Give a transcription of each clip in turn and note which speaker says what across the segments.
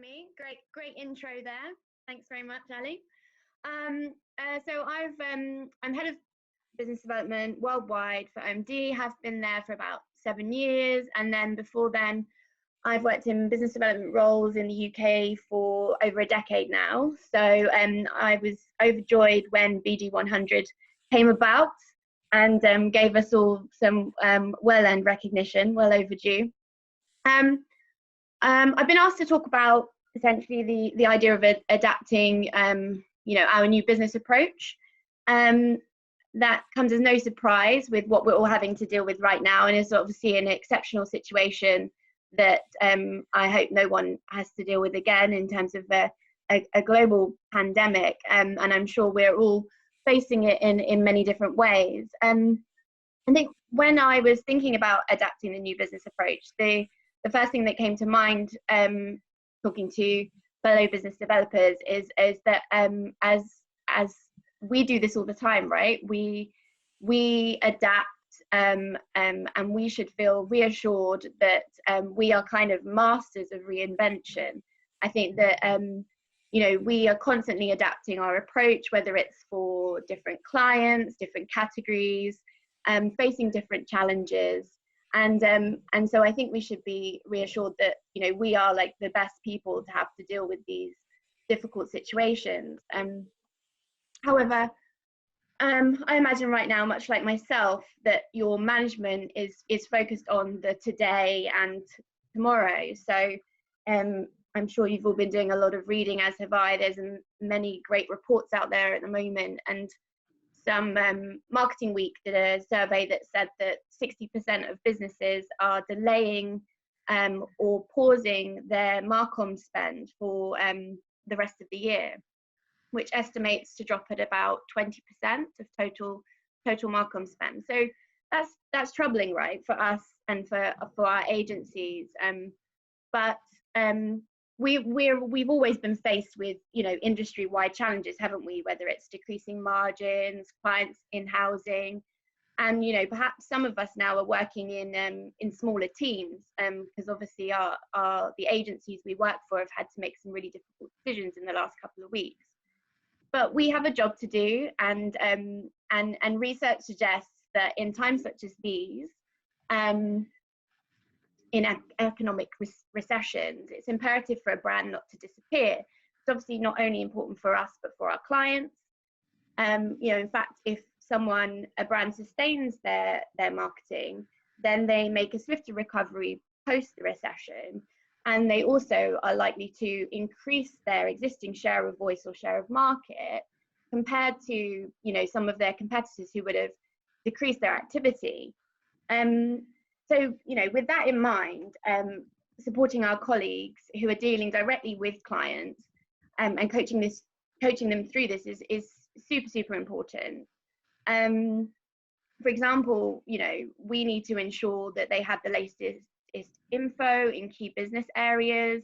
Speaker 1: me. Great intro there. Thanks very much, Ali. I'm head of business development worldwide for OMD. Have been there for about 7 years, and then before then, I've worked in business development roles in the UK for over a decade now. So I was overjoyed when BD100 came about and gave us all some well-earned recognition, well overdue. I've been asked to talk about essentially the idea of adapting, our new business approach. That comes as no surprise with what we're all having to deal with right now, and is obviously an exceptional situation that I hope no one has to deal with again in terms of a global pandemic, and I'm sure we're all facing it in many different ways. I think when I was thinking about adapting the new business approach, the first thing that came to mind talking to fellow business developers is that as we do this all the time, right? We adapt and we should feel reassured that we are kind of masters of reinvention. I think that we are constantly adapting our approach, whether it's for different clients, different categories, facing different challenges. And so I think we should be reassured that, we are like the best people to have to deal with these difficult situations. However, I imagine right now, much like myself, that your management is focused on the today and tomorrow. So I'm sure you've all been doing a lot of reading, as have I. There's many great reports out there at the moment, and some Marketing Week did a survey that said that 60% of businesses are delaying or pausing their Marcom spend for the rest of the year, which estimates to drop at about 20% of total Marcom spend. So that's troubling, right, for us and for our agencies. But we've always been faced with industry-wide challenges, haven't we? Whether it's decreasing margins, clients in housing, and perhaps some of us now are working in smaller teams, because obviously the agencies we work for have had to make some really difficult decisions in the last couple of weeks. But we have a job to do, and research suggests that in times such as these, in economic recessions, it's imperative for a brand not to disappear. It's obviously not only important for us, but for our clients. In fact, if a brand sustains their marketing, then they make a swifter recovery post the recession, and they also are likely to increase their existing share of voice or share of market compared to some of their competitors who would have decreased their activity. So with that in mind, supporting our colleagues who are dealing directly with clients and coaching them through this is super important. For example, we need to ensure that they have the latest info in key business areas,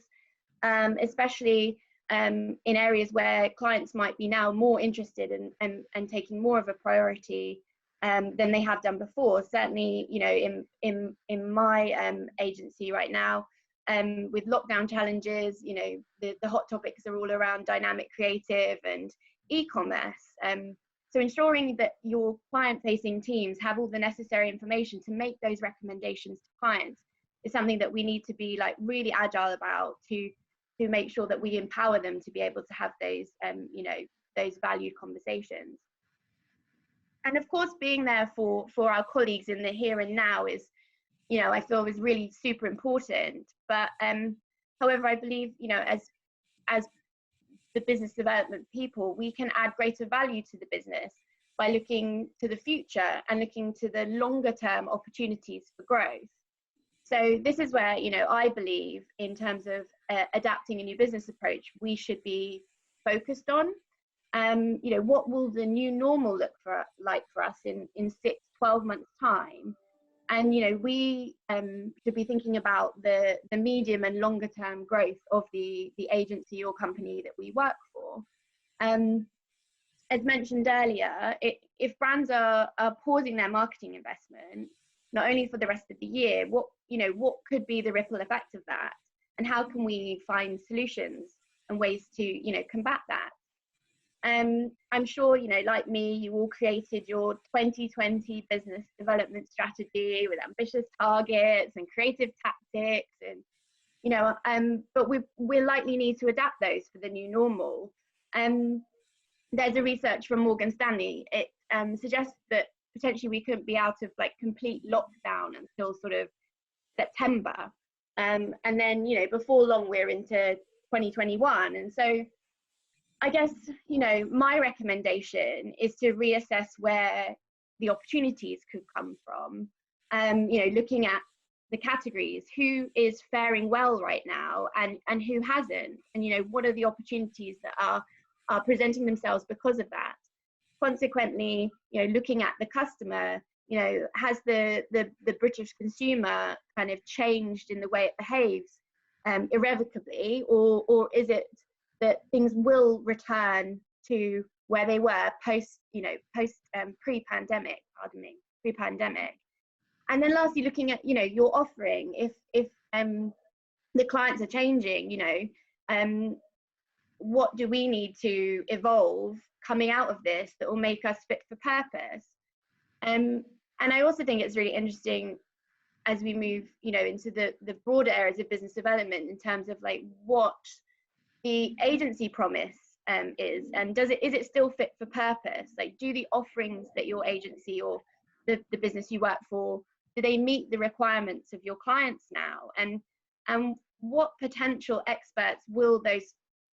Speaker 1: especially in areas where clients might be now more interested and taking more of a priority than they have done before. Certainly, in my agency right now, with lockdown challenges, the hot topics are all around dynamic creative and e-commerce. So ensuring that your client-facing teams have all the necessary information to make those recommendations to clients is something that we need to be really agile about to make sure that we empower them to be able to have those those valued conversations. And of course, being there for our colleagues in the here and now is, I feel is really super important. But however, I believe, as the business development people, we can add greater value to the business by looking to the future and looking to the longer term opportunities for growth. So this is where, I believe in terms of adapting a new business approach, we should be focused on. What will the new normal look like for us in 6-12 months time? And we should be thinking about the medium and longer term growth of the agency or company that we work for. As mentioned earlier, if brands are pausing their marketing investment, not only for the rest of the year, what could be the ripple effect of that? and how can we find solutions and ways to, you know, combat that. I'm sure, you know, like me, you all created your 2020 business development strategy with ambitious targets and creative tactics, and you know, but we likely need to adapt those for the new normal. There's a research from Morgan Stanley. It suggests that potentially we couldn't be out of like complete lockdown until sort of September, and then, you know, before long we're into 2021, and so I guess, you know, my recommendation is to reassess where the opportunities could come from. You know, looking at the categories, who is faring well right now and who hasn't, and you know, what are the opportunities that are presenting themselves because of that. Consequently, you know, looking at the customer, you know, has the British consumer kind of changed in the way it behaves irrevocably, or is it that things will return to where they were post, you know, pre-pandemic, pre-pandemic. And then lastly, looking at, you know, your offering, if the clients are changing, you know, what do we need to evolve coming out of this that will make us fit for purpose? And I also think it's really interesting as we move, you know, into the broader areas of business development in terms of like what the agency promise is, and is it still fit for purpose? Like, do the offerings that your agency or the business you work for, do they meet the requirements of your clients now? And what potential experts will those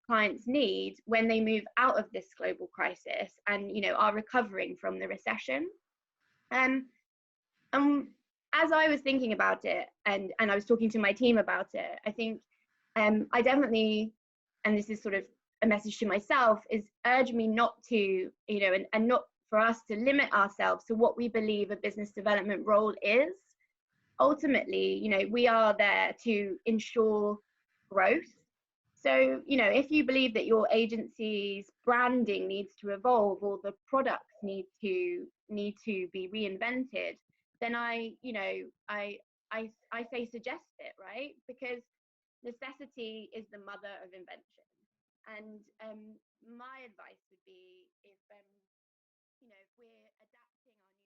Speaker 1: clients need when they move out of this global crisis and, you know, are recovering from the recession? As I was thinking about it, and I was talking to my team about it, I think I definitely, and this is sort of a message to myself, is urge me not to, you know, and not for us to limit ourselves to what we believe a business development role is. Ultimately, you know, we are there to ensure growth. So, you know, if you believe that your agency's branding needs to evolve or the products need to be reinvented, then I say suggest it, right? Because necessity is the mother of invention. And my advice would be, if you know, if we're adapting our